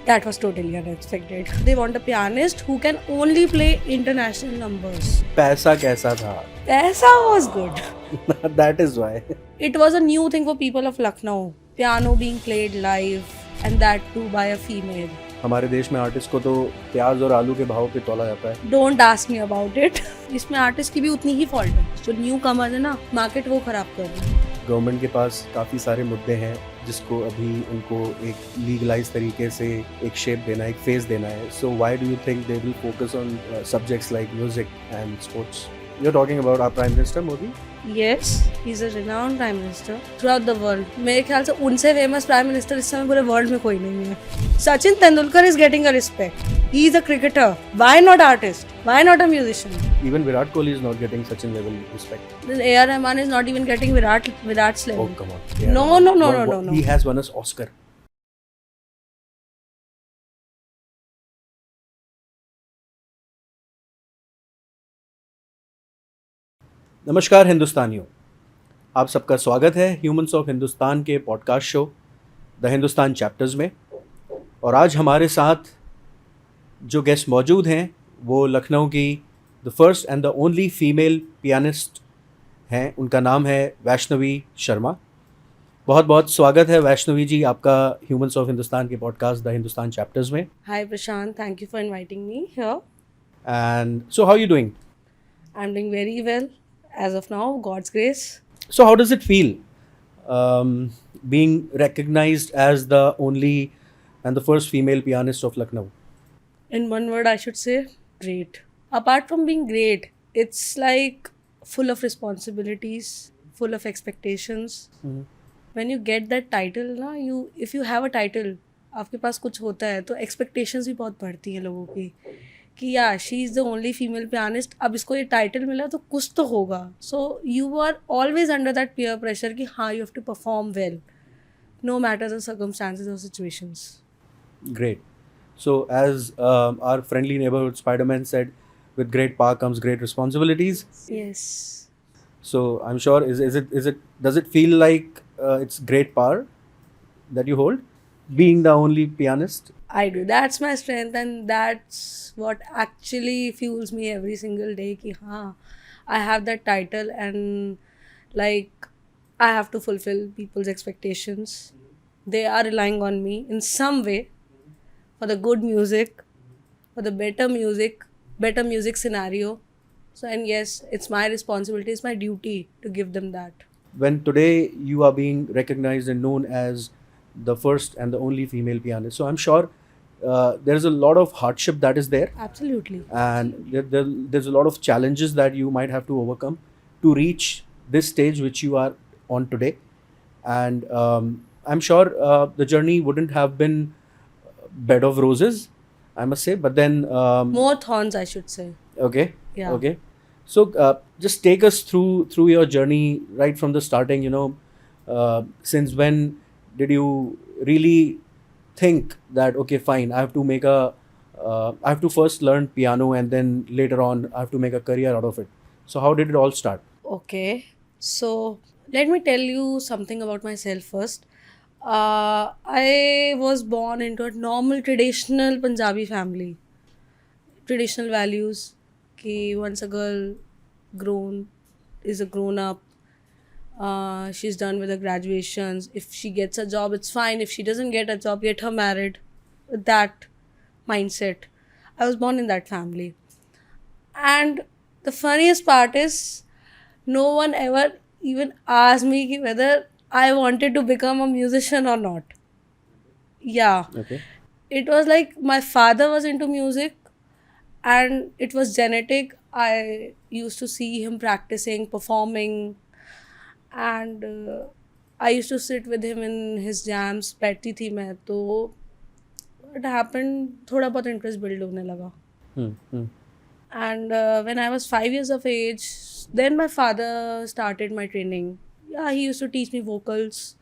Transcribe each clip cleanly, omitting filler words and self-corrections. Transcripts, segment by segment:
That was totally unexpected. They want a pianist who can only play international numbers. पैसा कैसा था? Paisa was good. That is why. It was a new thing for people of Lucknow. Piano being played live and that too by a female. हमारे देश में artist को तो प्याज और आलू के भाव पे तोला जाता है. Don't ask me about it. इसमें आर्टिस्ट की भी उतनी ही फॉल्ट है. जो न्यू कमर्स है ना, मार्केट वो खराब कर रहे हैं. गवर्नमेंट के पास काफ़ी सारे मुद्दे हैं जिसको अभी उनको एक लीगलाइज तरीके से एक शेप देना है, एक फेस देना है. So why do you think they will focus on subjects like music and sports? You are talking about our prime minister Modi. Yes, he's a renowned prime minister throughout the world. मेरे ख्याल से उनसे famous prime minister इस समय पूरे world में कोई नहीं है. Sachin Tendulkar is getting a respect. He is a cricketer. Why not artist? Why not a musician? Even Virat Kohli is not getting such a level respect. Then A.R. Rahman is not even getting Virat's level. Oh come on. No. He has won us Oscar. नमस्कार हिंदुस्तानियों, आप सबका स्वागत है humans of Hindustan के podcast show the Hindustan chapters में. और आज हमारे साथ जो गेस्ट मौजूद हैं वो लखनऊ की the first and the only female pianist हैं. उनका नाम है वैष्णवी शर्मा. बहुत बहुत स्वागत है वैष्णवी जी आपका ह्यूमंस ऑफ हिंदुस्तान के पॉडकास्ट द हिंदुस्तान चैप्टर्स में. Hi Prashant, thank you for inviting me here. And so how you doing? I'm doing very well as of now, God's grace. So how does it feel being recognized as the only and the first female pianist of Lucknow? In one word, I should say, great. Apart from being great, it's like full of responsibilities, full of expectations. When you get that title, ना, if you have a title, आपके पास कुछ होता है तो expectations भी बहुत बढ़ती हैं लोगों की कि या she is the only female pianist. अब इसको ये टाइटल मिला तो कुछ तो होगा. So you are always under that peer pressure कि हाँ you have to perform well no matter the circumstances और situations. Great. So as our friendly neighborhood Spider-Man said, with great power comes great responsibilities. Yes. So I'm sure does it feel like it's great power that you hold, being the only pianist? I do. That's my strength and that's what actually fuels me every single day कि हाँ I have that title and like I have to fulfill people's expectations. They are relying on me in some way for the good music, for the better music scenario. So and yes, it's my responsibility, it's my duty to give them that. When today you are being recognized and known as the first and the only female pianist, so I'm sure there's a lot of hardship that is there, Absolutely. and there's a lot of challenges that you might have to overcome to reach this stage which you are on today. And I'm sure the journey wouldn't have been bed of roses, I must say, but then More thorns, I should say. okay. Yeah. Okay. So just take us through your journey right from the starting. Since when did you really think that okay, fine, I have to I have to first learn piano and then later on I have to make a career out of it. So how did it all start? Okay, so let me tell you something about myself first. I was born into a normal traditional Punjabi family. Traditional values कि once a girl is a grown up, she's done with her graduations. If she gets a job, it's fine. If she doesn't get a job, get her married. With that mindset, I was born in that family. And the funniest part is, no one ever even asked me कि whether I wanted to become a musician or not. Yeah. Okay. It was like my father was into music and it was genetic. I used to see him practicing, performing, and I used to sit with him in his jams. बैठती थी मैं तो it happened थोड़ा बहुत interest build होने लगा. And when I was 5 years of age, then my father started my training. Yeah, he used to teach me vocals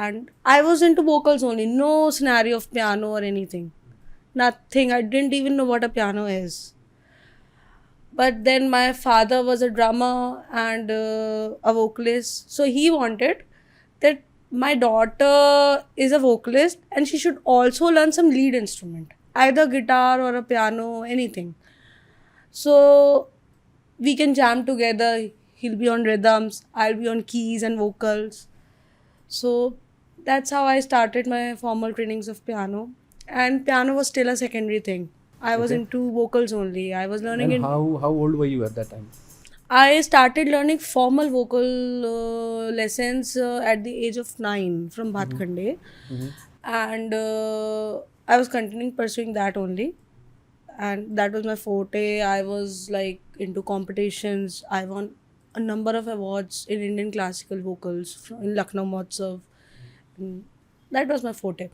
and I was into vocals only, no scenario of piano or anything, nothing. I didn't even know what a piano is. But then my father was a drummer and a vocalist, so he wanted that my daughter is a vocalist and she should also learn some lead instrument, either guitar or a piano, anything. So we can jam together. He'll be on rhythms, I'll be on keys and vocals. So that's how I started my formal trainings of piano. And piano was still a secondary thing. I was Okay. into vocals only. I was learning And in. how old were you at that time? I started learning formal vocal lessons at the age of 9 from Bhatkhande. And I was continuing pursuing that only. And that was my forte. I was like into competitions. I won a number of awards in Indian classical vocals in Lucknow Mahotsav. And that was my forte.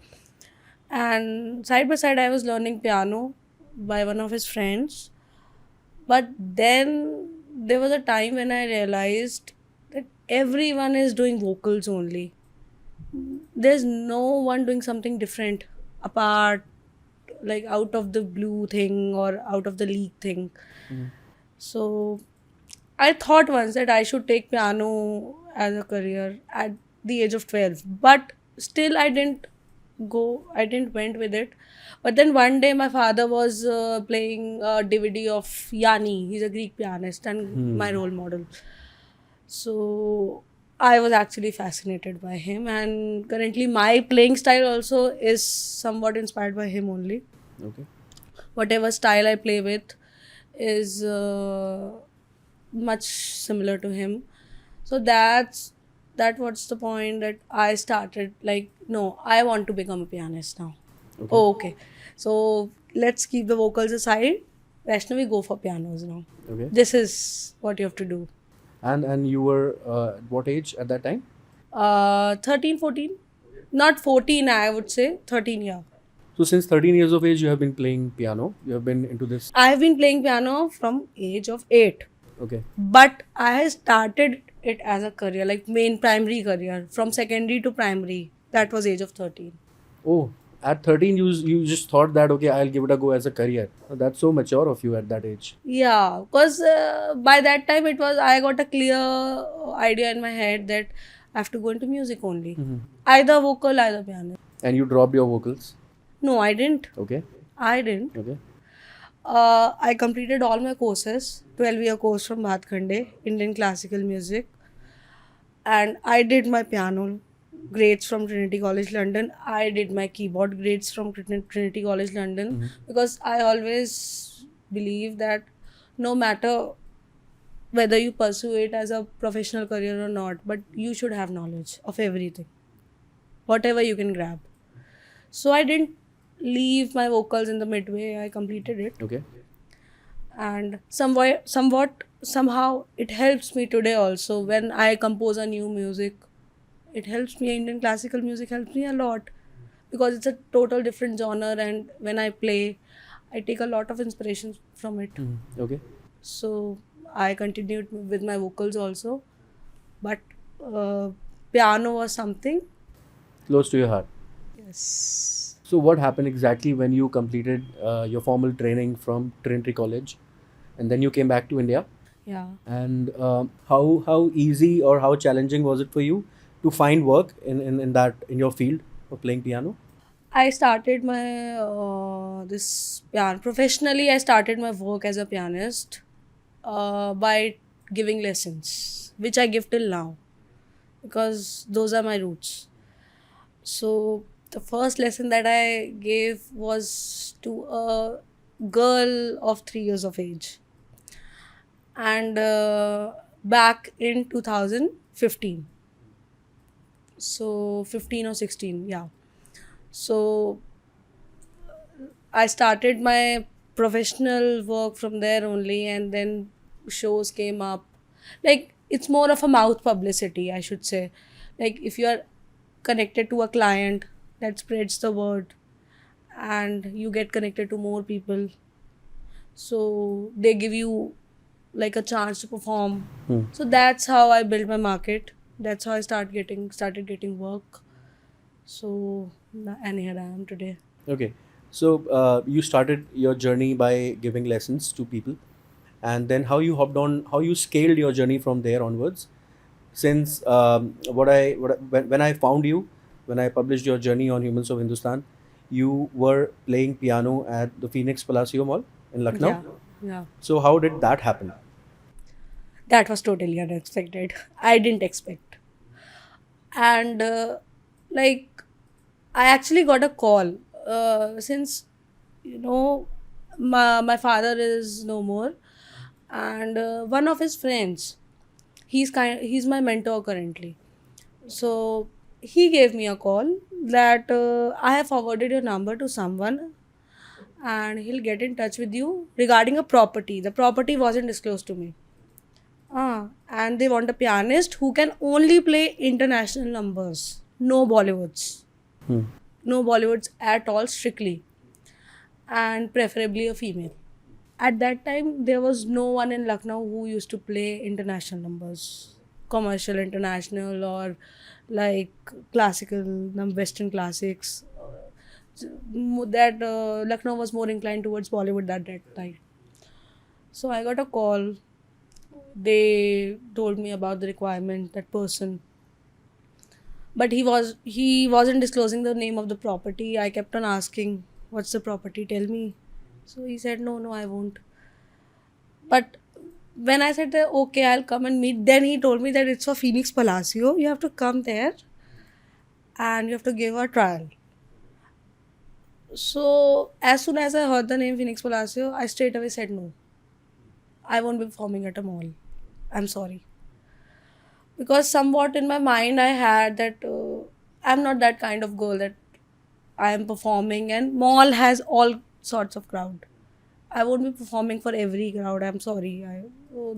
And side by side, I was learning piano by one of his friends. But then there was a time when I realized that everyone is doing vocals only. There's no one doing something different apart, like out of the blue thing or out of the league thing. So I thought once that I should take piano as a career at the age of 12, but still I didn't went with it. But then one day my father was playing a DVD of Yanni. He's a Greek pianist and my role model. So I was actually fascinated by him, and currently my playing style also is somewhat inspired by him only. Okay. Whatever style I play with is much similar to him. So that was the point that I started like, no, I want to become a pianist now. Okay. Oh, okay. So let's keep the vocals aside. Vaishnavi, go for pianos now. Okay. This is what you have to do. And you were what age at that time? 13, 14. Not 14, I would say. 13, yeah. So since 13 years of age, you have been playing piano. You have been into this. I have been playing piano from age of 8. Okay. But I started it as a career, like main primary career, from secondary to primary. That was age of 13. Oh, at 13, you just thought that okay, I'll give it a go as a career. That's so mature of you at that age. Yeah, because by that time I got a clear idea in my head that I have to go into music only. Either vocal, either piano. And you dropped your vocals. No, I didn't. Okay. I didn't. Okay. I completed all my courses, 12-year course from Bhatkhande, Indian classical music. And I did my piano grades from Trinity College London. I did my keyboard grades from Trinity College London, because I always believe that no matter whether you pursue it as a professional career or not, but you should have knowledge of everything, whatever you can grab. So I didn't leave my vocals in the midway. I completed it, Okay. and somehow it helps me today also when I compose a new music. It helps me. Indian classical music helps me a lot because it's a total different genre, and when I play, I take a lot of inspiration from it. Okay. So I continued with my vocals also, but piano was something. Close to your heart. Yes. So what happened exactly when you completed your formal training from Trinity College, and then you came back to India? Yeah. And how easy or how challenging was it for you to find work in your field of playing piano? I started my this piano professionally. I started my work as a pianist by giving lessons, which I give till now, because those are my roots. So the first lesson that I gave was to a girl of 3 years of age, and back in 2015. So 15 or 16, yeah. So I started my professional work from there only, and then shows came up. Like, it's more of a mouth publicity, I should say. Like, if you are connected to a client, that spreads the word, and you get connected to more people. So they give you like a chance to perform. So that's how I built my market. That's how I started getting work. So and here I am today. Okay. So you started your journey by giving lessons to people, and then how you scaled your journey from there onwards. since when I found you, when I published your journey on Humans of Hindustan, you were playing piano at the Phoenix Palacio Mall in Lucknow. Yeah, yeah. So how did that happen? That was totally unexpected. I didn't expect. And like, I actually got a call since, you know, my father is no more, and one of his friends, he's my mentor currently. So he gave me a call that I have forwarded your number to someone and he'll get in touch with you regarding a property. The property wasn't disclosed to me. And they want a pianist who can only play international numbers, no Bollywoods. Hmm. No Bollywoods at all, strictly, and preferably a female. At that time, there was no one in Lucknow who used to play international numbers, commercial, international, or like classical, Western classics. That Lucknow was more inclined towards Bollywood at that time. So I got a call. They told me about the requirement, that person, but he wasn't disclosing the name of the property. I kept on asking, "What's the property? Tell me." So he said, "No, no, I won't." But when I said that, okay, I'll come and meet, then he told me that it's for Phoenix Palacio. You have to come there and you have to give a trial. So as soon as I heard the name Phoenix Palacio, I straight away said no. I won't be performing at a mall. I'm sorry. Because somewhat in my mind I had that I'm not that kind of girl that I am performing, and mall has all sorts of crowd. I won't be performing for every crowd. I'm sorry.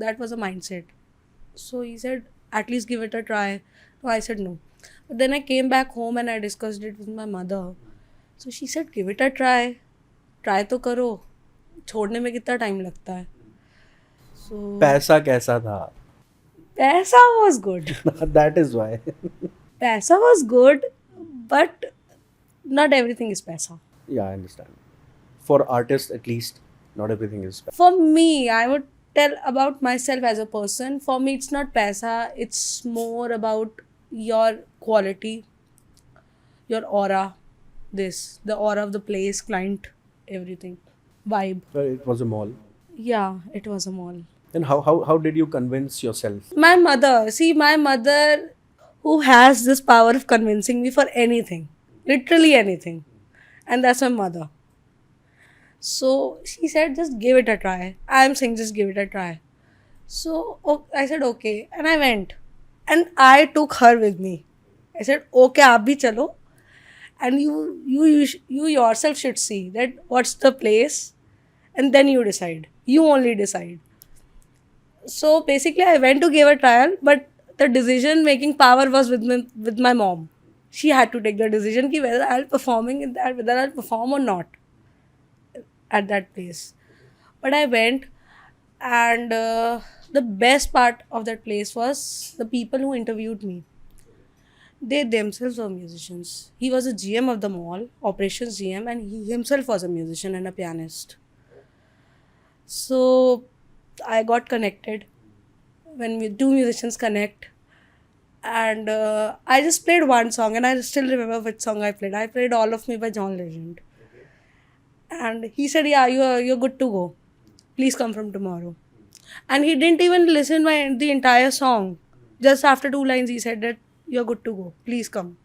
That was a mindset. So he said, at least give it a try. So I said no. But then I came back home and I discussed it with my mother. So she said, give it a try. Try तो करो. छोड़ने में कितना time लगता है. So पैसा कैसा था? पैसा was good. That is why. पैसा was good, but not everything is पैसा. Yeah, I understand. For artists, at least, not everything is. For me, I would tell about myself as a person. For me, it's not paisa, it's more about your quality, your aura, the aura of the place, client, everything, vibe. Well, it was a mall. Yeah, it was a mall. And how did you convince yourself? My mother, who has this power of convincing me for anything, literally anything, and that's my mother. So she said, just give it a try. I'm saying, just give it a try. So I said, okay. And I went. And I took her with me. I said, okay, aap bhi chalo. And you yourself should see that what's the place. And then you decide. You only decide. So basically, I went to give a trial. But the decision-making power was with my mom. She had to take the decision ki whether I'll performing in that, whether I'll perform or not at that place. But I went, and the best part of that place was the people who interviewed me. They themselves were musicians. He was a GM of the mall, operations GM, and he himself was a musician and a pianist. So I got connected. When two musicians connect, and I just played one song, and I still remember which song I played. I played All of Me by John Legend. And he said, yeah, you're good to go. Please come from tomorrow. And he didn't even listen the entire song. Just after 2 lines, he said that you're good to go. Please come.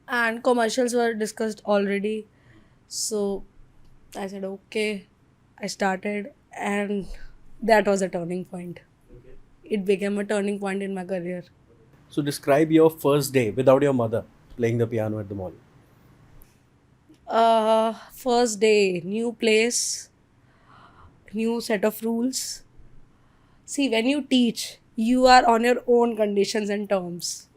And commercials were discussed already. So I said, okay. I started, and that was a turning point. It became a turning point in my career. So describe your first day without your mother playing the piano at the mall. First day, new place, new set of rules. See, when you teach, you are on your own conditions and terms.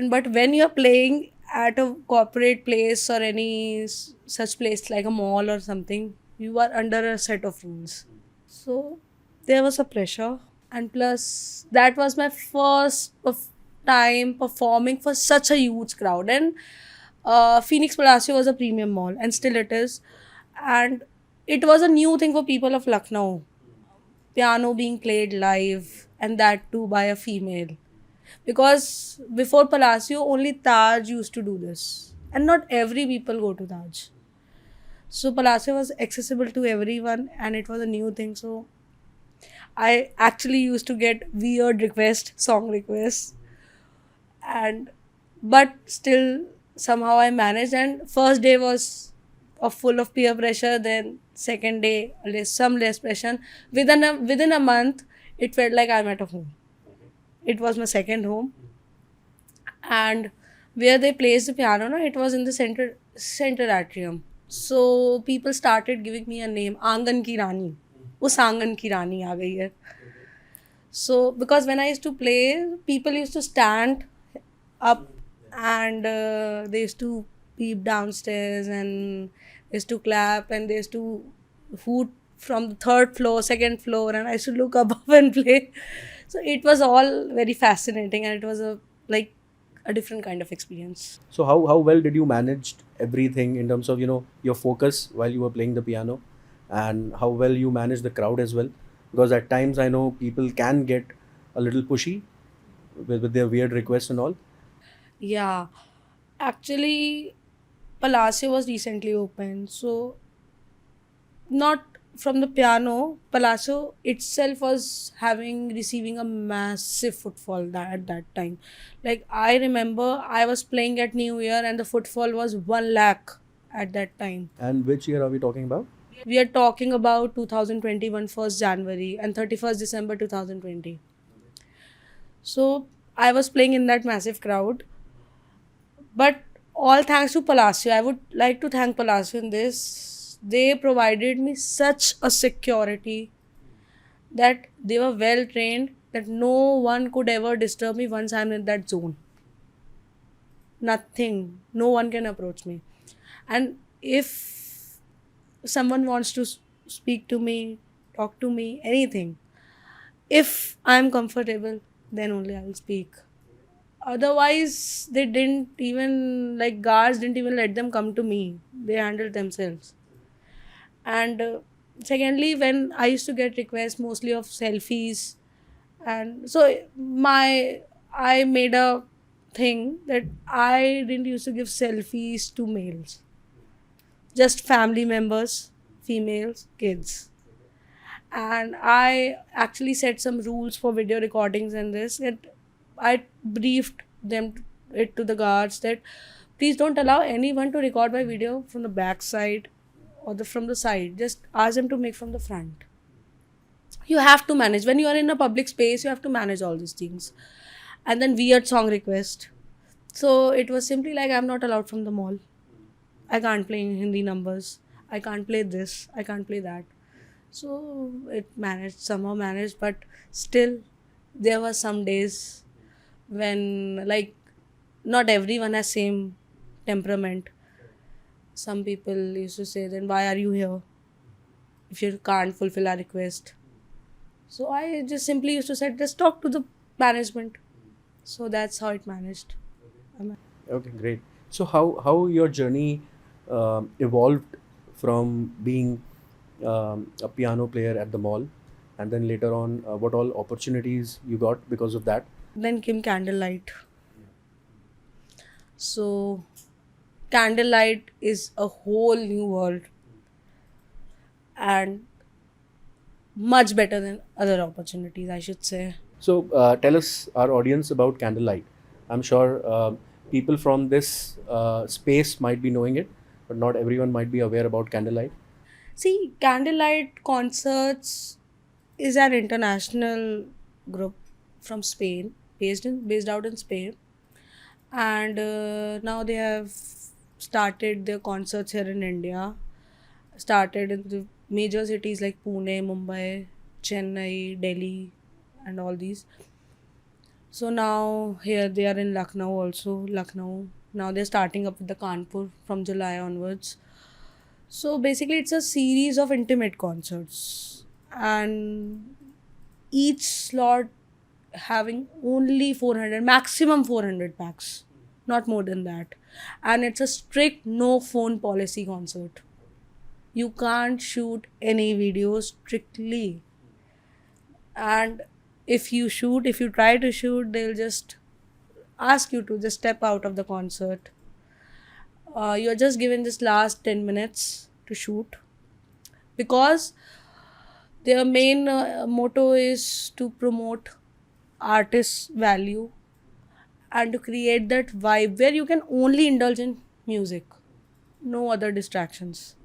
But when you're playing at a corporate place or any such place like a mall or something, you are under a set of rules. So there was a pressure. And plus, that was my first time performing for such a huge crowd. And Phoenix Palacio was a premium mall, and still it is. And it was a new thing for people of Lucknow. Piano being played live and that too by a female. Because before Palacio, only Taj used to do this, and not every people go to Taj. So Palacio was accessible to everyone, and it was a new thing. So I actually used to get weird requests, song requests, and but still somehow I managed. And first day was full of peer pressure. Then second day some less pressure. Within a month, it felt like I'm at a home. It was my second home, and where they placed the piano, no, it was in the center atrium. So people started giving me a name, Angan ki Rani. उस आंगन की रानी आ गई है. So because when I used to play, people used to stand up, and they used to peep downstairs, and they used to clap, and they used to hoot from the third floor, second floor, and I used to look above and play. So it was all very fascinating, and it was a different kind of experience. So how well did you manage everything in terms of your focus while you were playing the piano, and how well you manage the crowd as well? Because at times I know people can get a little pushy with their weird requests and all. Yeah, actually, Palacio was recently opened, so not from the piano. Palacio itself was receiving a massive footfall at that time. Like I remember, I was playing at New Year, and the footfall was 1 lakh at that time. And which year are we talking about? We are talking about 2021, 1st January and 31st December 2020. So I was playing in that massive crowd. But all thanks to Palacio. I would like to thank Palacio in this. They provided me such a security that they were well trained, that no one could ever disturb me once I'm in that zone. Nothing. No one can approach me. And if someone wants to speak to me, talk to me, anything, if I'm comfortable, then only I'll speak. Otherwise, they didn't even, like, guards didn't even let them come to me. They handled themselves. And secondly, when I used to get requests mostly of selfies, and so I made a thing that I didn't used to give selfies to males, just family members, females, kids. And I actually set some rules for video recordings and this. I briefed it to the guards that please don't allow anyone to record my video from the back side or from the side. Just ask them to make from the front. You have to manage. When you are in a public space, you have to manage all these things. And then weird song request. So it was simply like, I'm not allowed from the mall. I can't play Hindi numbers. I can't play this. I can't play that. So it somehow managed, but still there were some days when, like, not everyone has same temperament. Some people used to say, then why are you here if you can't fulfill our request? So I just simply used to say, just talk to the management. So that's how it managed. Okay, great. So how your journey evolved from being a piano player at the mall, and then later on what all opportunities you got because of that? Then came Candlelight. So Candlelight is a whole new world and much better than other opportunities, I should say. So tell us, our audience, about Candlelight. I'm sure people from this space might be knowing it, but not everyone might be aware about Candlelight. See, Candlelight Concerts is an international group from Spain, based out in Spain, and now they have started their concerts here in India. Started in the major cities like Pune, Mumbai, Chennai, Delhi, and all these. So now here they are in Lucknow also. Lucknow. Now they're starting up with the Kanpur from July onwards. So basically, it's a series of intimate concerts, and each slot having only 400, maximum 400 packs, not more than that. And it's a strict no phone policy concert. You can't shoot any videos strictly. And if you try to shoot, they'll just ask you to just step out of the concert. You're just given this last 10 minutes to shoot, because their main motto is to promote artist's value and to create that vibe where you can only indulge in music, no other distractions.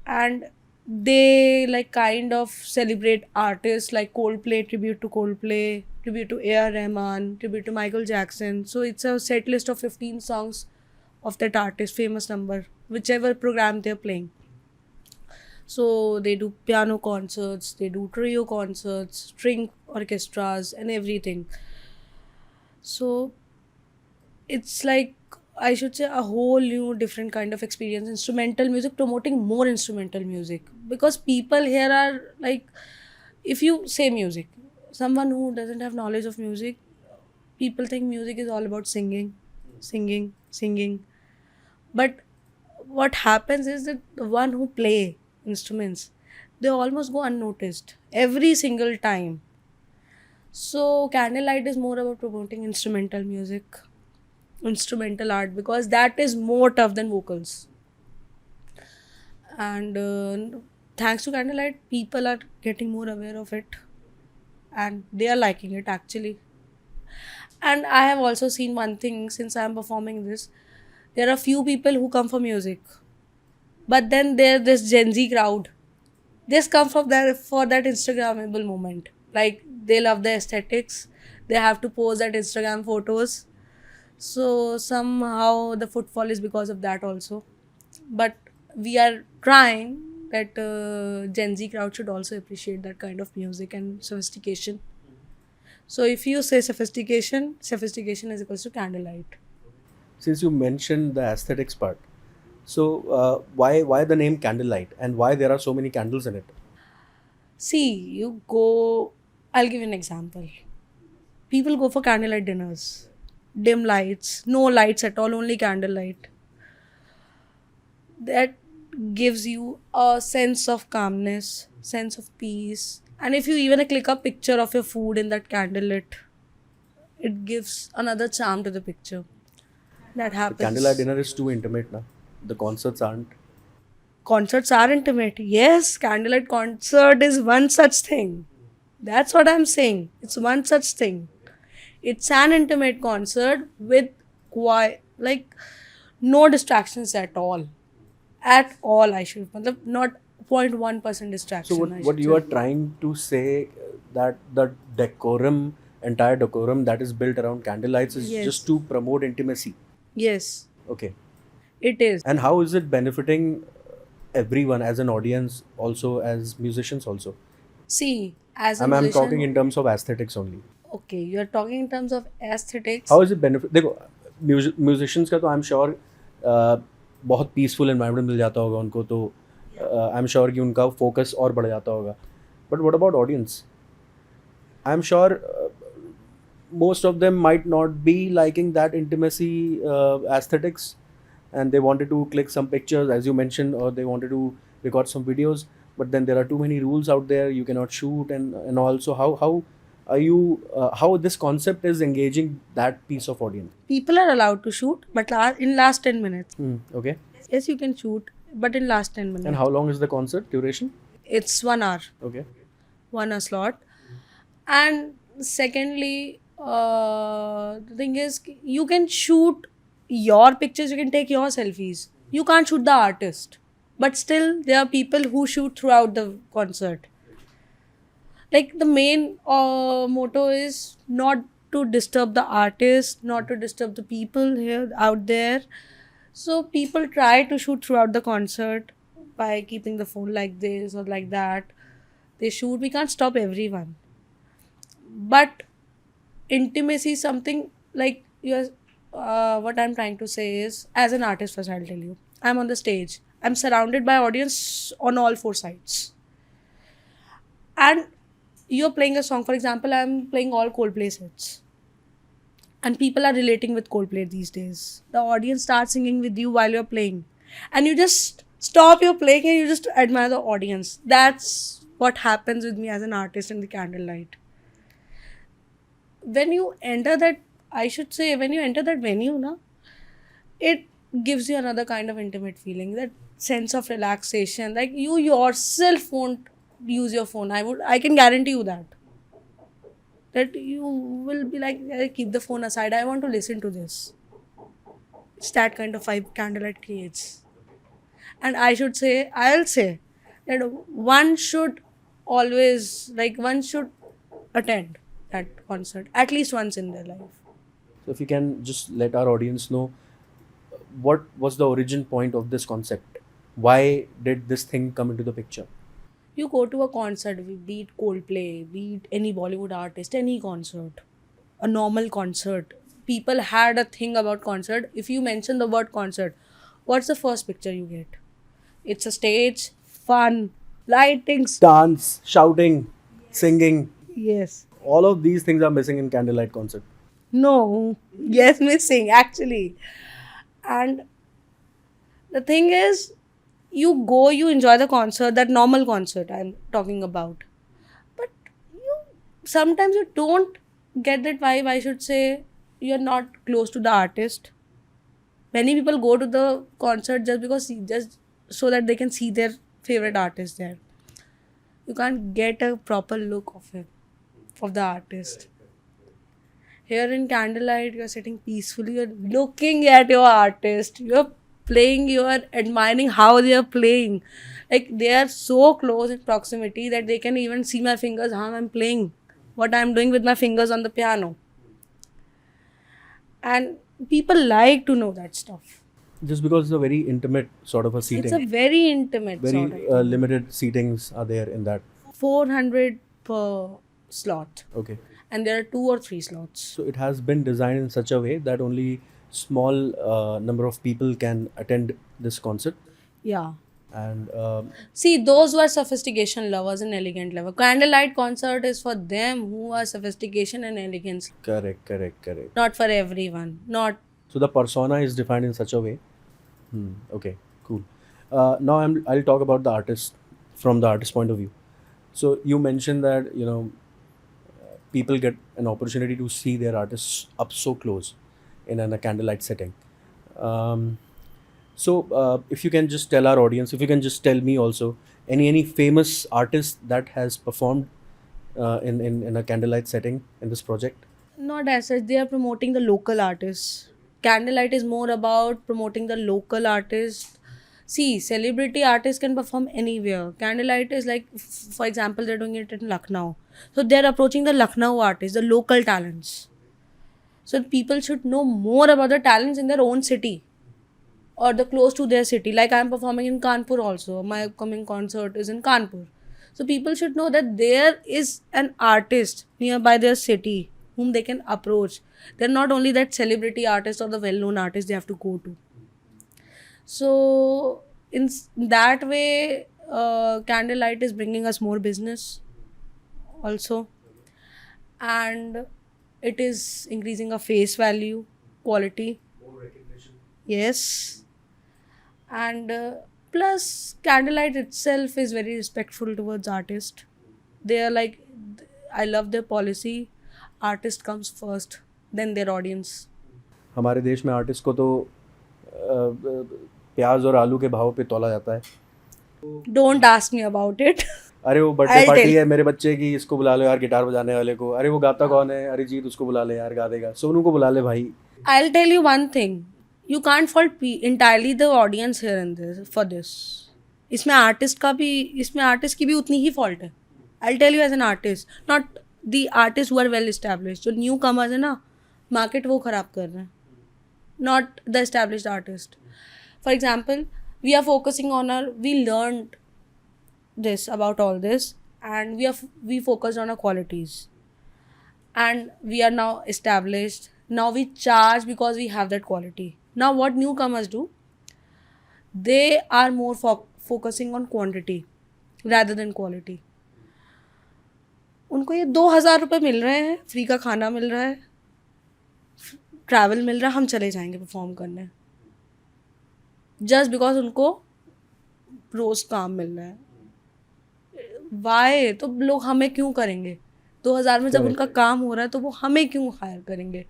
And they like kind of celebrate artists like Coldplay, tribute to Coldplay, tribute to A.R. Rahman, tribute to Michael Jackson. So it's a set list of 15 songs of that artist, famous number, whichever program they're playing. So they do piano concerts, they do trio concerts, string orchestras, and everything. So it's like, I should say, a whole new different kind of experience. Instrumental music, promoting more instrumental music, because people here are like, if you say music, someone who doesn't have knowledge of music, people think music is all about singing, singing, singing. But what happens is that the one who play instruments, they almost go unnoticed every single time. So Candlelight is more about promoting instrumental music, instrumental art, because that is more tough than vocals. And thanks to Candlelight, people are getting more aware of it, and they are liking it actually. And I have also seen one thing, since I am performing this, there are few people who come for music, but then there's this Gen Z crowd. This come from that for that Instagrammable moment. Like, they love the aesthetics. They have to post that Instagram photos. So somehow the footfall is because of that also. But we are trying that Gen Z crowd should also appreciate that kind of music and sophistication. So if you say sophistication, sophistication is equals to Candlelight. Since you mentioned the aesthetics part, so why the name Candlelight, and why there are so many candles in it? See, you go, I'll give you an example. People go for candlelight dinners, dim lights, no lights at all, only candlelight. That gives you a sense of calmness, sense of peace. And if you even click a picture of your food in that candlelit, it gives another charm to the picture. That The happens. candlelight dinner is too intimate now. The concerts aren't. Concerts are intimate. Yes, candlelight concert is one such thing. That's what I'm saying. It's one such thing. It's an intimate concert with quite like no distractions at all. At all, I should. Matlab, not 0.1% distraction. So I what should you are say. trying to say, that the decorum, entire decorum that is built around candlelights is Yes. just to promote intimacy. Yes, Okay. it is. And how is it benefiting everyone as an audience, also as musicians also? See, as a I'm musician, talking in terms of aesthetics only. okay, you're talking in terms of aesthetics. How is it benefit? देखो, musicians का तो I'm sure बहुत peaceful environment मिल जाता होगा उनको, तो I'm sure कि उनका focus और बढ़ जाता होगा. But what about audience? I'm sure most of them might not be liking that intimacy aesthetics, and they wanted to click some pictures, as you mentioned, or they wanted to record some videos. But then there are too many rules out there. You cannot shoot, and also how are you how this concept is engaging that piece of audience? People are allowed to shoot, but in last 10 minutes. Okay. Yes, you can shoot, but in last 10 minutes. And how long is the concert duration? It's 1 hour, Okay. 1 hour slot. And secondly, the thing is, you can shoot your pictures, you can take your selfies. You can't shoot the artist. But still, there are people who shoot throughout the concert. Like, the main motto is not to disturb the artist, not to disturb the people here out there. So people try to shoot throughout the concert by keeping the phone like this or like that. They shoot. We can't stop everyone. But intimacy is something like you're. What I'm trying to say is, as an artist, first I'll tell you, I'm on the stage. I'm surrounded by audience on all four sides, and you're playing a song. For example, I'm playing all Coldplay sets, and people are relating with Coldplay these days. The audience starts singing with you while you're playing, and you just stop your playing and you just admire the audience. That's what happens with me as an artist in the candlelight. when you enter that, I should say, when you enter that venue, na, it gives you another kind of intimate feeling, that sense of relaxation. Like you yourself won't use your phone. I can guarantee you that. That you will be like, keep the phone aside. I want to listen to this. It's that kind of vibe candlelight creates. And I'll say that one should always, like, one should attend that concert at least once in their life. So if you can just let our audience know what was the origin point of this concept? Why did this thing come into the picture? You go to a concert, be it Coldplay, be it any Bollywood artist, any concert, a normal concert. People had a thing about concert. If you mention the word concert, what's the first picture you get? It's a stage, fun, lightings. Dance, shouting, singing, Yes. all of these things are missing in candlelight concert. No. Yes, missing actually. And the thing is, you go, you enjoy the concert, that normal concert I'm talking about. But you sometimes you don't get that vibe, I should say. You're not close to the artist. Many people go to the concert just so that they can see their favorite artist there. You can't get a proper look of him, of the artist. Here in candlelight, you're sitting peacefully, you're looking at your artist, you're playing, you're admiring how they are playing. Like they are so close in proximity that they can even see my fingers, how I'm playing, what I'm doing with my fingers on the piano. And people like to know that stuff. Just because it's a very intimate sort of a seating. It's a very intimate very sort of thing. limited seatings are there in that. 400 per slot. Okay. And there are 2 or 3 slots. So it has been designed in such a way that only small number of people can attend this concert. Yeah. And See, those who are sophistication lovers and elegant lover. Candlelight concert is for them who are sophistication and elegance. correct. Not for everyone. Not. So the persona is defined in such a way. Okay, cool. Now I'll talk about the artist from the artist point of view. So you mentioned that people get an opportunity to see their artists up so close in a candlelight setting. So if you can just tell our audience, if you can just tell me also any famous artist that has performed in a candlelight setting in this project. Not as such. They are promoting the local artists. Candlelight is more about promoting the local artists. See, celebrity artists can perform anywhere. Candlelight is like, for example, they're doing it in Lucknow. So they're approaching the Lucknow artists, the local talents. So people should know more about the talents in their own city or the close to their city. Like I'm performing in Kanpur also. My upcoming concert is in Kanpur. So people should know that there is an artist nearby their city whom they can approach. They're not only that celebrity artist or the well-known artist they have to go to. So in that way, candlelight is bringing us more business also, and it is increasing our face value, quality. More recognition. Yes, and plus candlelight itself is very respectful towards artist. They are like, I love their policy. Artist comes first, then their audience. हमारे देश में artist को तो प्याज और आलू के भाव पे तोला जाता है. Don't ask me about it. अरे वो बर्थडे I'll पार्टी tell. है मेरे बच्चे की, इसको बुला लो यार गिटार बजाने वाले को. अरे वो गाता कौन है? अरिजीत, उसको बुला ले यार गा देगा. सोनू को बुला ले भाई. I'll tell you one thing. You can't fault entirely the audience here in this for this. इसमें artist की भी उतनी ही fault है. I'll tell you as an artist, not the artists who are well established. जो newcomers है ना, market वो खराब कर रहे हैं. Not the established artist. For example, we are focusing on we learned this about all this, and we focused on our qualities. And we are now established. Now we charge because we have that quality. Now what newcomers do? They are more focusing on quantity rather than quality. उनको ये 2,000 रुपये मिल रहे हैं, free का खाना मिल रहा है, travel मिल रहा है, हम चले जाएंगे परफॉर्म करने. जस्ट बिकॉज उनको रोज काम मिल रहा है. वाई? तो लोग हमें क्यों करेंगे? 2000 में जब Correct. उनका काम हो रहा है तो वो हमें क्यों हायर करेंगे?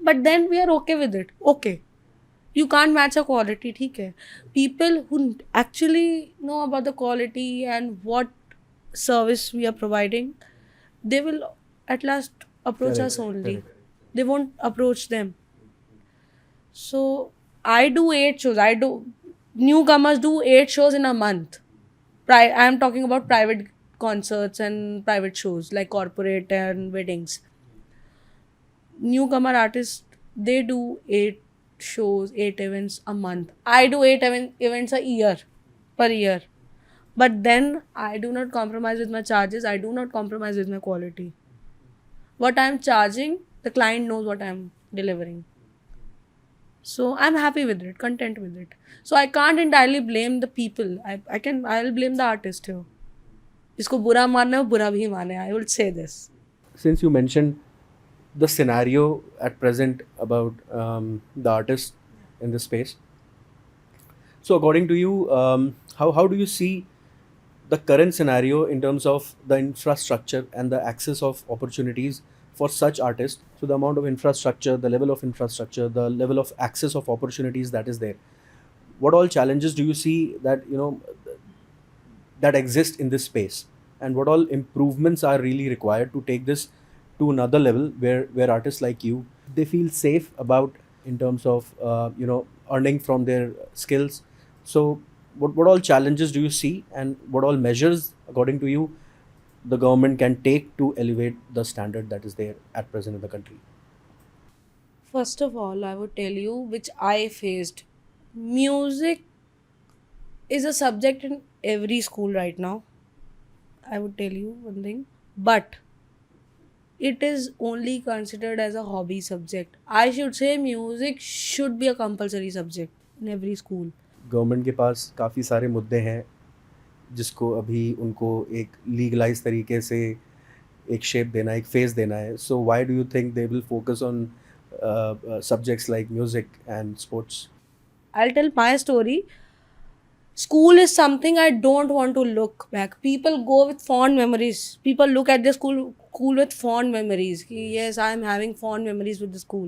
But then we are okay with it. Okay, you can't match a quality, ठीक है. People who actually know about the quality and what service we are providing, they will at last approach Correct, us only. correct. They won't approach them. So I do 8 shows. Newcomers do 8 shows in a month. I am talking about private concerts and private shows like corporate and weddings. Newcomer artists, they do 8 shows, 8 events a month. I do 8 events a year, per year. But then I do not compromise with my charges. I do not compromise with my quality. What I'm charging, the client knows what I'm delivering. So I'm happy with it, content with it. So I can't entirely blame the people. I'll blame the artist here. जिसको बुरा मानना है वो बुरा भी माने. I will say this. Since you mentioned the scenario at present about the artist in this space, so according to you, how do you see the current scenario in terms of the infrastructure and the access of opportunities for such artists? So the amount of infrastructure, the level of infrastructure, the level of access of opportunities that is there. What all challenges do you see that that exist in this space, and what all improvements are really required to take this to another level where artists like you, they feel safe about in terms of earning from their skills? So what all challenges do you see, and what all measures according to you the government can take to elevate the standard that is there at present in the country? First of all, I would tell you which I faced. Music is a subject in every school right now. I would tell you one thing. But it is only considered as a hobby subject. I should say music should be a compulsory subject in every school. Government के पास काफ़ी सारे मुद्दे हैं जिसको अभी उनको एक legalise तरीके से एक शेप देना है, एक फेस देना है. So why do you think they will focus on subjects like music and sports? I'll tell my story. School is something I don't want to look back. People go with fond memories. People look at their school with fond memories. Yes, I am having fond memories with the school.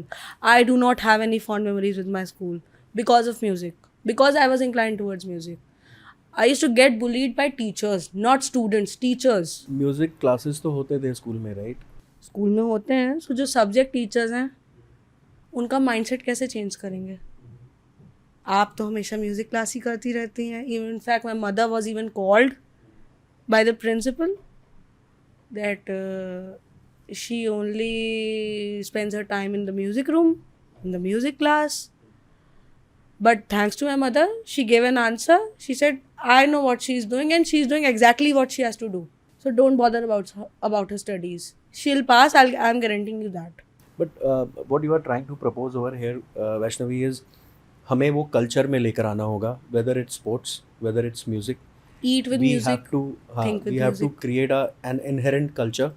I do not have any fond memories with my school because of music. Because I was inclined towards music. I used to get bullied by teachers, not students, teachers. Music classes तो होते थे school में, right? School में होते हैं. सो जो subject teachers हैं उनका माइंडसेट कैसे चेंज करेंगे? आप तो हमेशा म्यूज़िक क्लास ही करती रहती हैं. Even in fact my mother was even called by the principal that she only spends her time in the music room, in the music class. But thanks to my mother, she gave an answer. She said, I know what she's doing and she's doing exactly what she has to do. So don't bother about her studies. She'll pass, I'm guaranteeing you that. But what you are trying to propose over here, Vaishnavi, is हमें वो culture में लेकर आना होगा, whether it's sports, whether it's music. Eat with we music. have to think with we have to music. create an inherent culture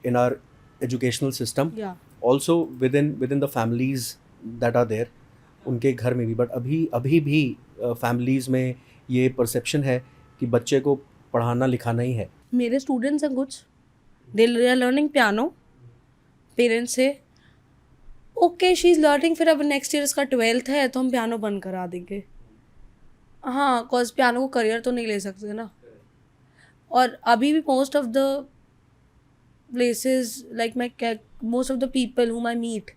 in our educational system. Yeah. Also within the families that are there, उनके घर में भी. But अभी भी families में ये perception है कि बच्चे को पढ़ाना लिखाना ही है. मेरे स्टूडेंट्स हैं कुछ, they are learning piano. Parents से ओके शी इज़ लर्निंग, फिर अब नेक्स्ट ईयर इसका 12th है तो हम पियानो बंद करा देंगे. हाँ, कॉज पियानो को करियर तो नहीं ले सकते ना. और अभी भी most of the places like most of the people whom I meet,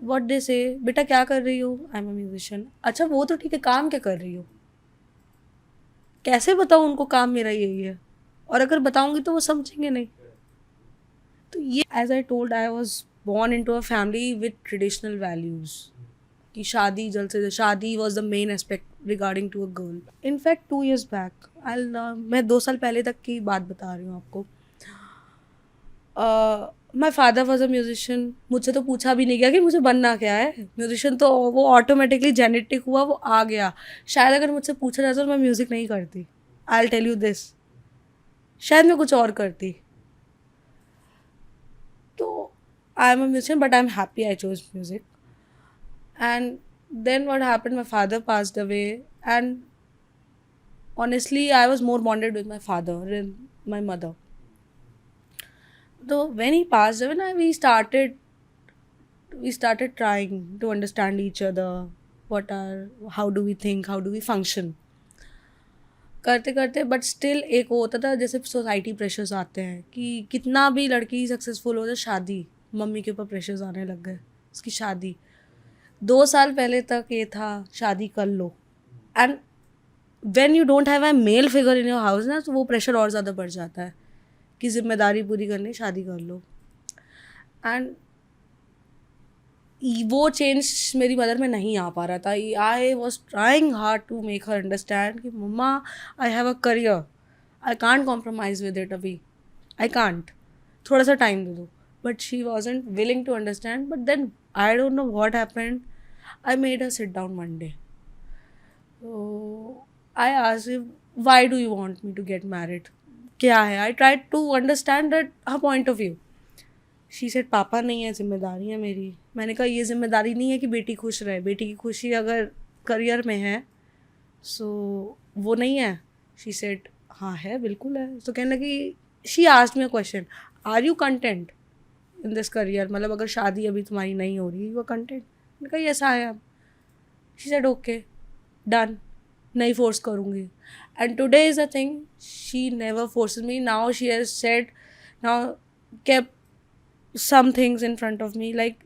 what they say, बेटा क्या कर रही हो? I am a musician. अच्छा वो तो ठीक है, काम क्या कर रही हो? कैसे बताऊँ उनको काम मेरा यही है? और अगर बताऊँगी तो वो समझेंगे नहीं. तो ये as I told, I was born into a family with traditional values. कि शादी जल्द से जल्द, शादी was the main aspect regarding to a girl. In fact 2 years back, मैं 2 साल पहले तक की बात बता रही हूँ आपको. My father was a musician. मुझसे तो पूछा भी नहीं गया कि मुझे बनना क्या है. म्यूजिशियन तो वो ऑटोमेटिकली जेनेटिक हुआ, वो आ गया. शायद अगर मुझसे पूछा जाता तो मैं म्यूज़िक नहीं करती. I'll tell you this. शायद मैं कुछ और करती. I'm a musician, but I'm happy I chose music. And then what happened, my father passed away, and honestly I was more bonded with my father than my mother. So when he passed away, na, we started trying to understand each other. How do we think, how do we function? करते करते but still एक वो होता था जैसे society pressures आते हैं कि कितना भी लड़की सक्सेसफुल हो जाए, शादी, मम्मी के ऊपर प्रेशर्स आने लग गए, उसकी शादी। 2 साल पहले तक ये था शादी कर लो, and when you don't have a male figure in your house ना, तो वो प्रेशर और ज़्यादा बढ़ जाता है कि जिम्मेदारी पूरी करनी, शादी कर लो। एंड वो चेंज मेरी मदर में नहीं आ पा रहा था। I was trying hard to make her understand कि मम्मा, I have a career, I can't compromise with it अभी, आई कांट, थोड़ा सा टाइम दे दो। But she wasn't willing to understand. But then I don't know what happened, I made her sit down one day. I asked him, why do you want me to get married, क्या है? I tried to understand that her point of view. She said, पापा नहीं है, जिम्मेदारी है मेरी। मैंने कहा, ये जिम्मेदारी नहीं है कि बेटी खुश रहे, बेटी की खुशी अगर करियर में है सो वो नहीं है। शी सेड, हाँ है, बिल्कुल है। तो कहने लगी, she asked me a question, are you content in this career? मतलब अगर शादी अभी तुम्हारी नहीं हो रही, यू आर कंटेंट? मैंने कहा, yes I am. She said, okay done, नहीं फोर्स करूँगी। And today is a thing, she never forces me. Now she has said, now kept some things in front of me like,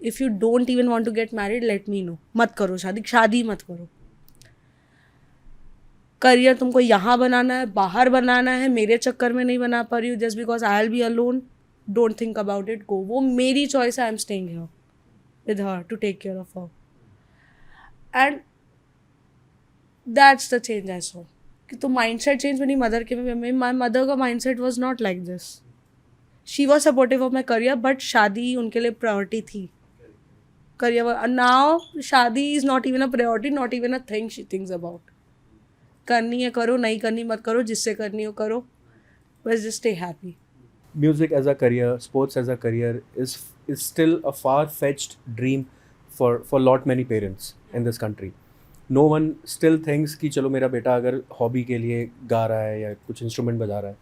if you don't even want to get married, let me know, मत करो शादी, शादी मत करो। Career तुमको यहाँ बनाना है, बाहर बनाना है, मेरे चक्कर में नहीं बना पा रही हूँ, just because I will be alone, don't think about it, go. वो मेरी चॉइस है, I am staying here with her to take care of her. And that's the change I saw कि तो माइंडसेट चेंज मेरी mother के में। My mother का mindset was not like this. She was supportive of my career, but शादी उनके लिए priority थी। करियर, नाउ शादी is not even a priority, not even a thing she thinks about. करनी है करो, नहीं करनी मत करो, जिससे करनी हो करो, बस just stay happy. Music as a career, sports as a career is still a far-fetched dream for lot many parents in this country. No one still thinks कि चलो मेरा बेटा अगर हॉबी के लिए गा रहा है या कुछ इंस्ट्रूमेंट बजा रहा है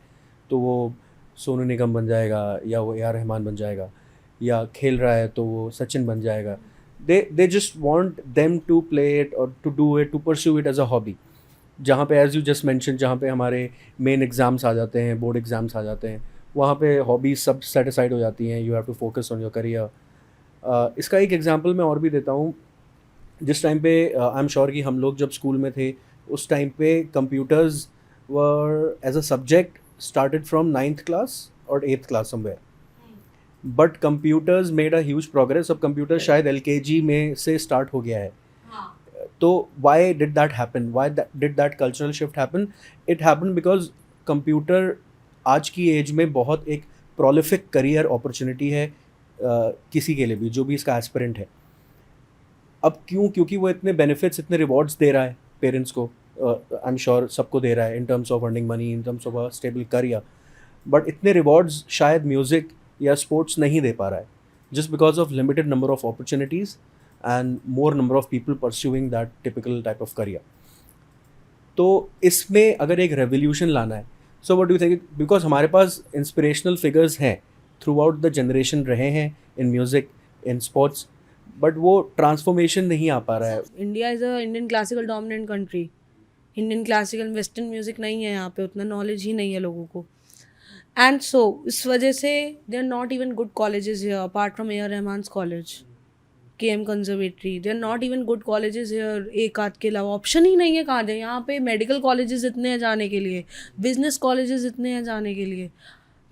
तो वो सोनू निगम बन जाएगा या वो ए आर रहमान बन जाएगा, या खेल रहा है तो वो सचिन बन जाएगा। they just want them to play it or to do it, to pursue it as a hobby. जहाँ पे एज यू जस्ट मैंशन, जहाँ पे हमारे मेन एग्ज़ाम्स आ जाते हैं, बोर्ड एग्ज़ाम्स आ जाते हैं, वहाँ पे हॉबीज़ सब सेटिसाइड हो जाती हैं। You have to focus on your career. इसका एक एग्जांपल मैं और भी देता हूँ। जिस टाइम पे आई एम श्योर कि हम लोग जब स्कूल में थे उस टाइम पे computers were as a subject started from 9th class और 8th class somewhere, but computers made a huge progress. अब कंप्यूटर शायद LKG में से स्टार्ट हो गया है। तो why did that happen? Did that cultural shift happen? It happened because computer आज की एज में बहुत एक प्रोलिफिक करियर अपॉर्चुनिटी है किसी के लिए भी जो भी इसका एस्पिरेंट है। अब क्योंकि वो इतने बेनिफिट्स, इतने रिवॉर्ड्स दे रहा है पेरेंट्स को, आई एम श्योर सबको दे रहा है इन terms of earning money, in terms of a stable career, but इतने रिवॉर्ड्स शायद म्यूज़िक या स्पोर्ट्स नहीं दे पा रहा है, just because of limited number of opportunities and more number of people pursuing that typical type of career. तो इसमें अगर एक रेवोल्यूशन लाना है, so what do you think? Because हमारे पास इंस्पिरेशनल फिगर्स हैं थ्रू आउट द जनरेशन रहे हैं in music, in sports, but वो ट्रांसफॉर्मेशन नहीं आ पा रहा है। India is a Indian classical dominant country. Indian classical western music नहीं है यहाँ पे, उतना नॉलेज ही नहीं है लोगों को। एंड सो इस वजह से they are not even good colleges here apart from A R Rahman's college, KM conservatory, they are not even good colleges here. एक आध के अलावा ऑप्शन ही नहीं है कहाँ जाए। यहाँ पे मेडिकल कॉलेजेस इतने हैं जाने के लिए, बिजनेस कॉलेजेस इतने हैं जाने के लिए,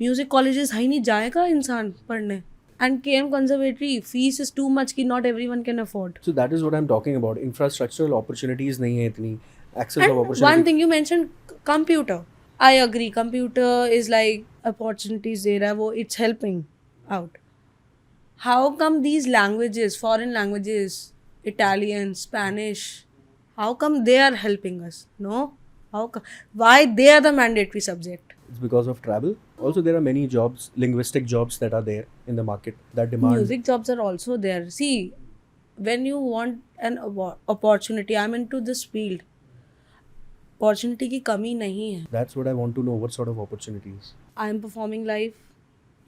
म्यूज़िक कॉलेजेस है ही नहीं, जाएगा इंसान पढ़ने। And KM conservatory fees is too much कि not every one can afford. So that is what I am talking about. Infrastructural opportunities नहीं है इतनी, access of And opportunity. one thing you mentioned, computer. I agree. Computer is like opportunities दे रहा है वो, it's helping out. How come these languages, foreign languages, Italian, Spanish, how come they are helping us? No? How come? Why they are the mandatory subject? It's because of travel. Also, there are many jobs, linguistic jobs that are there in the market that demand. Music jobs are also there. See, when you want an opportunity, I'm into this field. Opportunity की कमी नहीं है. That's what I want to know. What sort of opportunities? I am performing live.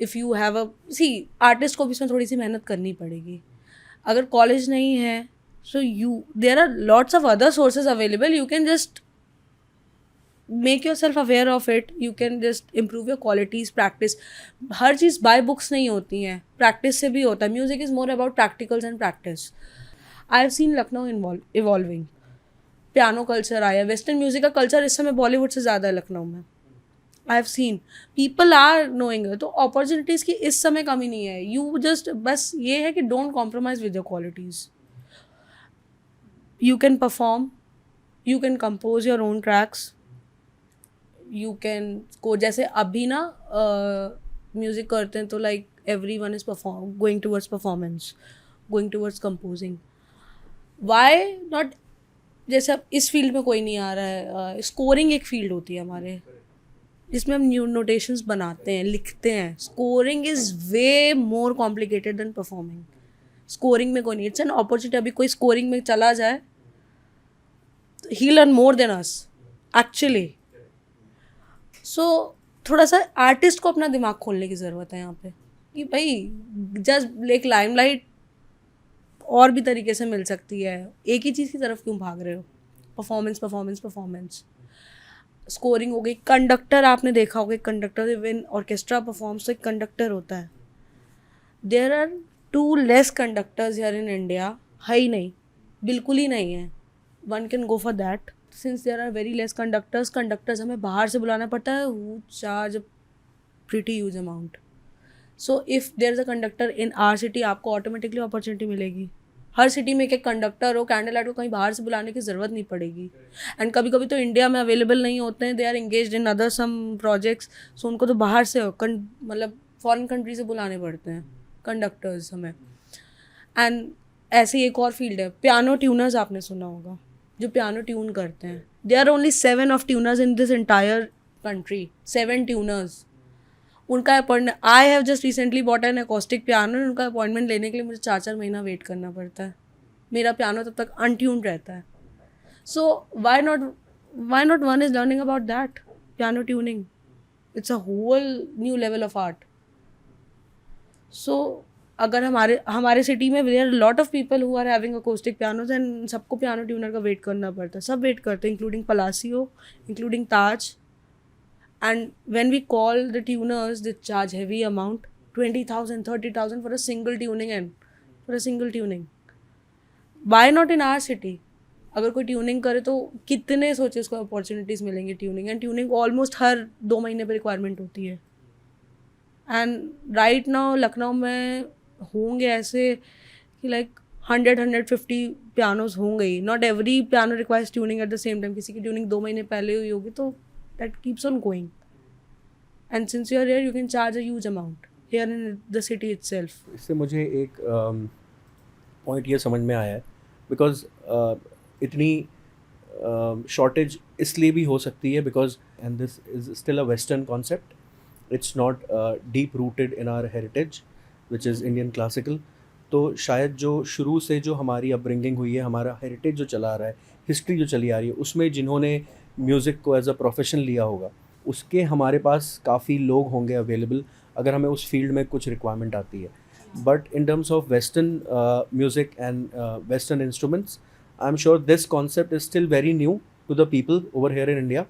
If you have a see artist को भी इसमें थोड़ी सी मेहनत करनी पड़ेगी. अगर कॉलेज नहीं है so you there are lots of other sources available. You can just make yourself aware of it. You can just improve your qualities. Practice. हर चीज़ बाय बुक्स नहीं होती हैं, प्रैक्टिस से भी होता है. Music is more about practicals and practice. I have seen Lucknow evolving. Piano culture आया. वेस्टर्न म्यूजिक का कल्चर इस समय बॉलीवुड से ज़्यादा है लखनऊ में. I have scene people are knowing. तो अपॉर्चुनिटीज़ की इस समय कमी नहीं है. यू जस्ट बस ये है कि don't compromise with your qualities. You can perform. You can compose your own tracks. You can को जैसे अभी ना म्यूज़िक करते हैं तो like everyone is going towards performance, going towards composing. Why not. जैसे अब इस फील्ड में कोई नहीं आ रहा है. स्कोरिंग एक फील्ड होती है हमारे जिसमें हम न्यू नोटेशंस बनाते हैं, लिखते हैं. Scoring is way more complicated than performing. Scoring में कोई नहीं. It's an opportunity. अभी कोई स्कोरिंग में चला जाए ही learn more than us actually. So थोड़ा सा आर्टिस्ट को अपना दिमाग खोलने की ज़रूरत है यहाँ पे कि भाई जस्ट एक लाइमलाइट और भी तरीके से मिल सकती है. एक ही चीज़ की तरफ क्यों भाग रहे हो? Performance performance performance. स्कोरिंग हो गई. कंडक्टर आपने देखा होगा. कंडक्टर इवन ऑर्केस्ट्रा परफॉर्म्स तो एक कंडक्टर होता है. There are 2 less conductors here in India. है ही नहीं, बिल्कुल ही नहीं है. One can go for that. Since there are very less conductors हमें बाहर से बुलाना पड़ता है who charge a pretty huge amount. So if there is a conductor in our city आपको ऑटोमेटिकली अपॉर्चुनिटी मिलेगी. हर सिटी में एक कंडक्टर हो. कैंडल लाइट को कहीं बाहर से बुलाने की ज़रूरत नहीं पड़ेगी. एंड कभी कभी तो इंडिया में अवेलेबल नहीं होते हैं. They are engaged in other some projects. So उनको तो बाहर से मतलब फॉरेन कंट्री से बुलाने पड़ते हैं कंडक्टर्स हमें. एंड ऐसे ही एक और फील्ड है पियानो ट्यूनर्स. आपने सुना होगा जो पियानो ट्यून करते हैं. They are only 7 of tuners in this entire country. 7 tuners. उनका appointment I have just recently bought an acoustic piano. उनका अपॉइंटमेंट लेने के लिए मुझे 4-4 महीना वेट करना पड़ता है. मेरा पियानो तब तक अनट्यून्ड रहता है. So why not one is learning about that piano tuning. It's a whole new level of art. So अगर हमारे सिटी में there are lot of people who are having acoustic pianos and सबको piano tuner का wait करना पड़ता है. सब wait करते हैं including Palacio, including Taj. And when we call the tuners, they charge heavy amount, 20,000, 30,000 for a single tuning Why not in our city? अगर कोई ट्यूनिंग करे तो कितने सोचे उसको अपॉर्चुनिटीज़ मिलेंगी ट्यूनिंग. एंड ट्यूनिंग ऑलमोस्ट हर 2 महीने पर रिक्वायरमेंट होती है. एंड राइट नाउ लखनऊ में होंगे ऐसे कि लाइक 100-150 पियानोज होंगे ही. Not every piano requires tuning at the same time. किसी की ट्यूनिंग 2 महीने पहले हुई होगी तो that keeps on going. And since you are here, you can charge a huge amount here in the city itself. इससे मुझे एक पॉइंट ये समझ में आया है बिकॉज इतनी शॉर्टेज इसलिए भी हो सकती है because and this is still a western concept. It's not deep rooted in our heritage which is Indian classical. तो शायद जो शुरू से जो हमारी अपब्रिंगिंग हुई है, हमारा हेरिटेज जो चला आ रहा है, हिस्ट्री जो चली आ रही है, उसमें जिन्होंने म्यूज़िक को एज अ प्रोफेशन लिया होगा उसके हमारे पास काफ़ी लोग होंगे अवेलेबल अगर हमें उस फील्ड में कुछ रिक्वायरमेंट आती है. But in terms of western music and western instruments, I am sure this concept is still very new to the people over here in India.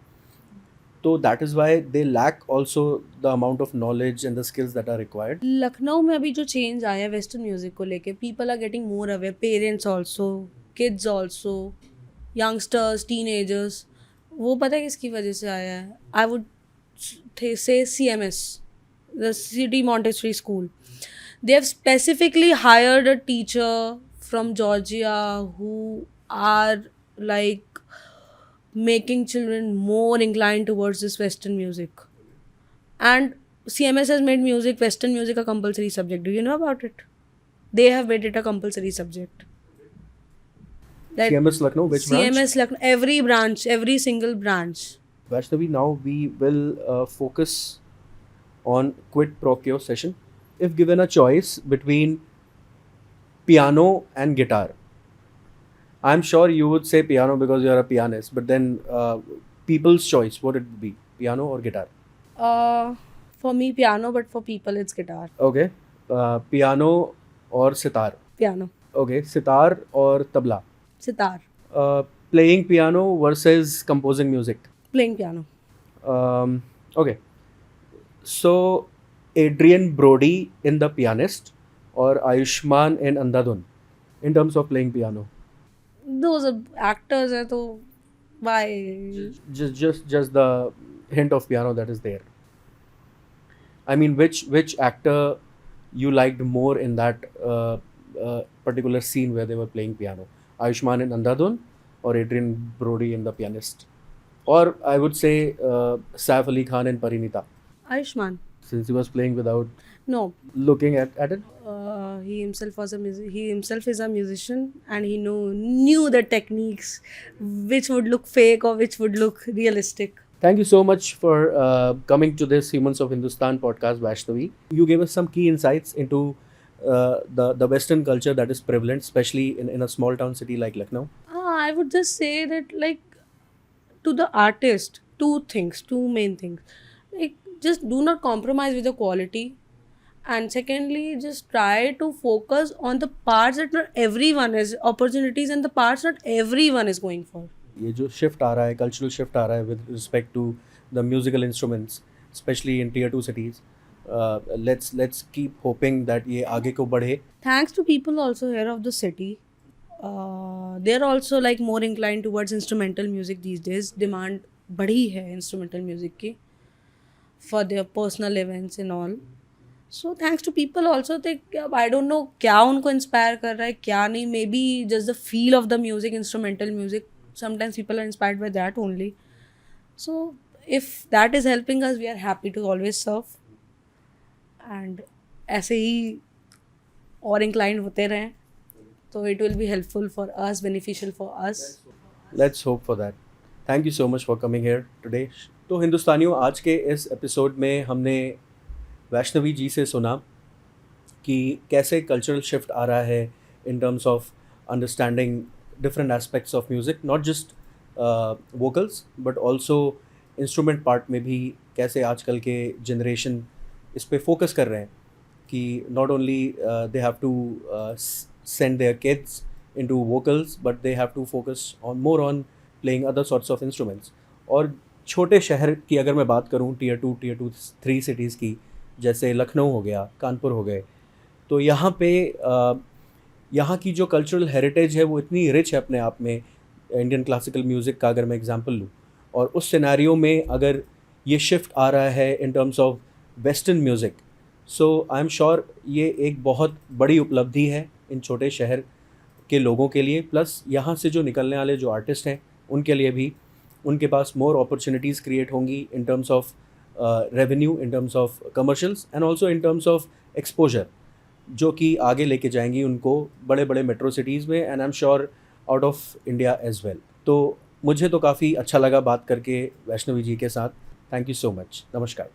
तो that is why they lack also the amount of knowledge and the skills that are required. Lucknow में अभी जो change आया है western music को लेके, people are getting more aware. Parents also, kids also, youngsters, teenagers. वो पता है किसकी वजह से आया है? I would say CMS, the City Montessori School. They have specifically hired a teacher from Georgia who are like making children more inclined towards this Western music. And CMS has made Western music a compulsory subject. Do you know about it? They have made it a compulsory subject. CMS Lucknow, which branch? CMS Lucknow, every branch, every single branch. Vaishnavi, now we will focus on quid pro quo session. If given a choice between piano and guitar, I'm sure you would say piano because you are a pianist, but then people's choice, what it would be, piano or guitar? For me, piano, but for people, it's guitar. Okay, piano और sitar. Piano. Okay, sitar और tabla. Sitar. Playing piano versus composing music. Playing piano. Okay, so Adrian Brody in The Pianist or Ayushman in Andhadhun in terms of playing piano. Those are actors, hai, to why? Just the hint of piano that is there. I mean, which actor you liked more in that particular scene where they were playing piano? Ayushman in Andhadhun or Adrian Brody in The Pianist? Or I would say Saif Ali Khan in Parinita, Ayushman. since he was playing without No. looking at it. He himself is a musician, and he knew the techniques, which would look fake or which would look realistic. Thank you so much for coming to this Humans of Hindustan podcast, Vaishnavi. You gave us some key insights into the Western culture that is prevalent, especially in a small town city like Lucknow. I would just say that, like, to the artist, two main things. Like, just do not compromise with the quality. And secondly, just try to focus on the parts that not everyone has opportunities, and the parts not everyone is going for. ये जो shift आ रहा है, cultural shift आ रहा है with respect to the musical instruments, specially in tier 2 cities, let's keep hoping that ये आगे को बढ़े. Thanks to people also here of the city. They're also like more inclined towards instrumental music these days. Demand बढ़ी है instrumental music की for their personal events and all. So thanks to people also. I don't know क्या उनको inspire कर रहा है, क्या नहीं. Maybe just the feel of the music, instrumental music. Sometimes people are inspired by that only. So if that is helping us, we are happy to always serve. And ऐसे ही और inclined होते रहें, so it will be helpful for us, beneficial for us. Let's hope for that. Thank you so much for coming here today. तो हिंदुस्तानियों, आज के इस episode में हमने वैष्णवी जी से सुना कि कैसे कल्चरल शिफ्ट आ रहा है in terms of understanding different aspects of music, not just vocals but also instrument part में भी कैसे आजकल के जनरेशन इस पे फोकस कर रहे हैं कि not only they have to send their kids into vocals but they have to focus on more on playing other sorts of instruments. और छोटे शहर की अगर मैं बात करूँ, टियर 2, 3 cities की, जैसे लखनऊ हो गया, कानपुर हो गए, तो यहाँ पे यहाँ की जो कल्चरल हेरिटेज है वो इतनी रिच है अपने आप में. इंडियन क्लासिकल म्यूज़िक का अगर मैं एग्जांपल लूँ, और उस सिनेरियो में अगर ये शिफ्ट आ रहा है इन terms of western music, so I am sure ये एक बहुत बड़ी उपलब्धि है इन छोटे शहर के लोगों के लिए, प्लस यहाँ से जो निकलने वाले जो आर्टिस्ट हैं उनके लिए भी. उनके पास मोर अपॉर्चुनिटीज़ क्रिएट होंगी in terms of revenue, in terms of commercials and also in terms of exposure, जो कि आगे लेके जाएंगी उनको बड़े बड़े मेट्रो सिटीज़ में, and I am sure out of India as well. तो मुझे तो काफ़ी अच्छा लगा बात करके वैष्णवी जी के साथ. Thank you so much. नमस्कार.